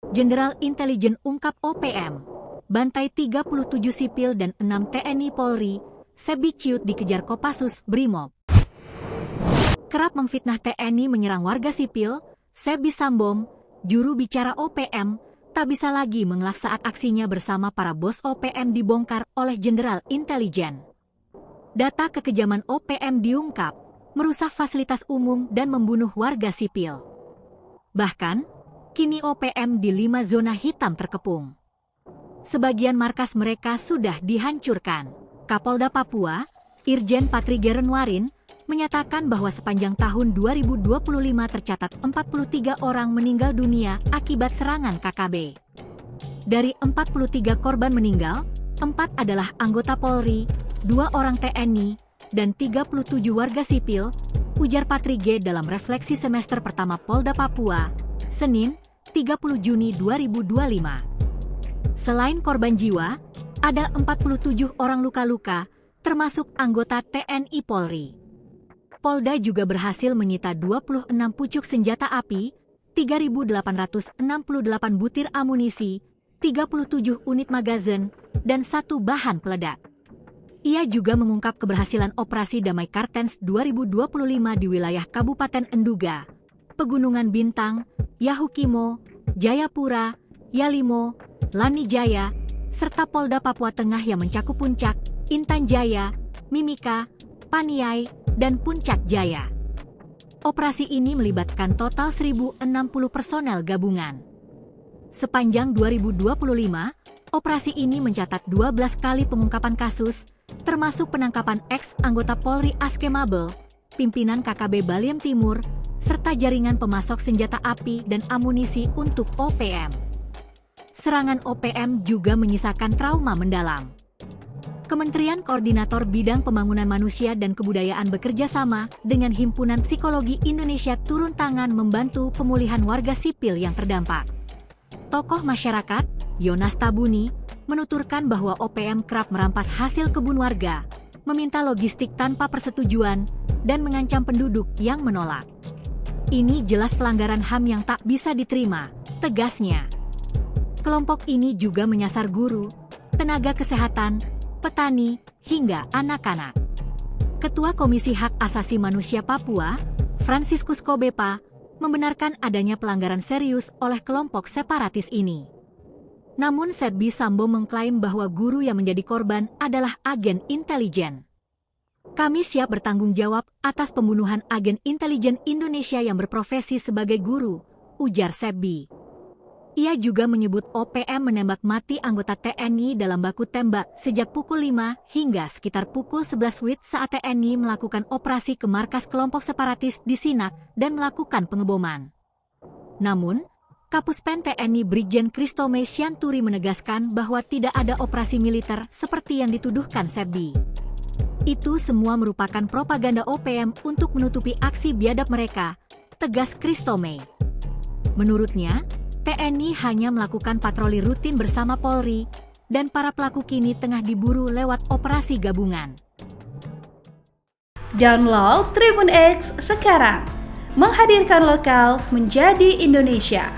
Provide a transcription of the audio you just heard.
Jenderal Intelijen ungkap OPM, bantai 37 sipil dan 6 TNI Polri, Sebi ciut dikejar Kopassus Brimob. Kerap memfitnah TNI menyerang warga sipil, Sebi Sambom, juru bicara OPM, tak bisa lagi mengelak saat aksinya bersama para bos OPM dibongkar oleh Jenderal Intelijen. Data kekejaman OPM diungkap, merusak fasilitas umum dan membunuh warga sipil. Bahkan, kini OPM di 5 zona hitam terkepung. Sebagian markas mereka sudah dihancurkan. Kapolda Papua, Irjen Patrygeron Warin, menyatakan bahwa sepanjang tahun 2025 tercatat 43 orang meninggal dunia akibat serangan KKB. Dari 43 korban meninggal, 4 adalah anggota Polri, 2 orang TNI, dan 37 warga sipil, ujar Patryge dalam refleksi semester pertama Polda Papua, Senin, 30 Juni 2025. Selain korban jiwa, ada 47 orang luka-luka, termasuk anggota TNI Polri. Polda juga berhasil menyita 26 pucuk senjata api, 3.868 butir amunisi, 37 unit magazin, dan 1 bahan peledak. Ia juga mengungkap keberhasilan Operasi Damai Kartens 2025 di wilayah Kabupaten Enduga, Pegunungan Bintang, Yahukimo, Jayapura, Yalimo, Lanijaya, serta Polda Papua Tengah yang mencakup Puncak, Intan Jaya, Mimika, Paniai, dan Puncak Jaya. Operasi ini melibatkan total 1.060 personel gabungan. Sepanjang 2025, operasi ini mencatat 12 kali pengungkapan kasus, termasuk penangkapan ex-anggota Polri Aske Mabel, pimpinan KKB Baliem Timur, serta jaringan pemasok senjata api dan amunisi untuk OPM. Serangan OPM juga menyisakan trauma mendalam. Kementerian Koordinator Bidang Pembangunan Manusia dan Kebudayaan bekerja sama dengan Himpunan Psikologi Indonesia turun tangan membantu pemulihan warga sipil yang terdampak. Tokoh masyarakat, Yonas Tabuni, menuturkan bahwa OPM kerap merampas hasil kebun warga, meminta logistik tanpa persetujuan, dan mengancam penduduk yang menolak. Ini jelas pelanggaran HAM yang tak bisa diterima, tegasnya. Kelompok ini juga menyasar guru, tenaga kesehatan, petani, hingga anak-anak. Ketua Komisi Hak Asasi Manusia Papua, Franciscus Kobepa, membenarkan adanya pelanggaran serius oleh kelompok separatis ini. Namun Sebi Sambo mengklaim bahwa guru yang menjadi korban adalah agen intelijen. Kami siap bertanggung jawab atas pembunuhan agen intelijen Indonesia yang berprofesi sebagai guru, ujar Sebi. Ia juga menyebut OPM menembak mati anggota TNI dalam baku tembak sejak pukul 5 hingga sekitar pukul 11 WIB saat TNI melakukan operasi ke markas kelompok separatis di Sinak dan melakukan pengeboman. Namun, Kapuspen TNI Brigjen Kristome Sianturi menegaskan bahwa tidak ada operasi militer seperti yang dituduhkan Sebi. Itu semua merupakan propaganda OPM untuk menutupi aksi biadab mereka, tegas Kristome. Menurutnya, TNI hanya melakukan patroli rutin bersama Polri, dan para pelaku kini tengah diburu lewat operasi gabungan. Download Tribun X sekarang, menghadirkan lokal menjadi Indonesia.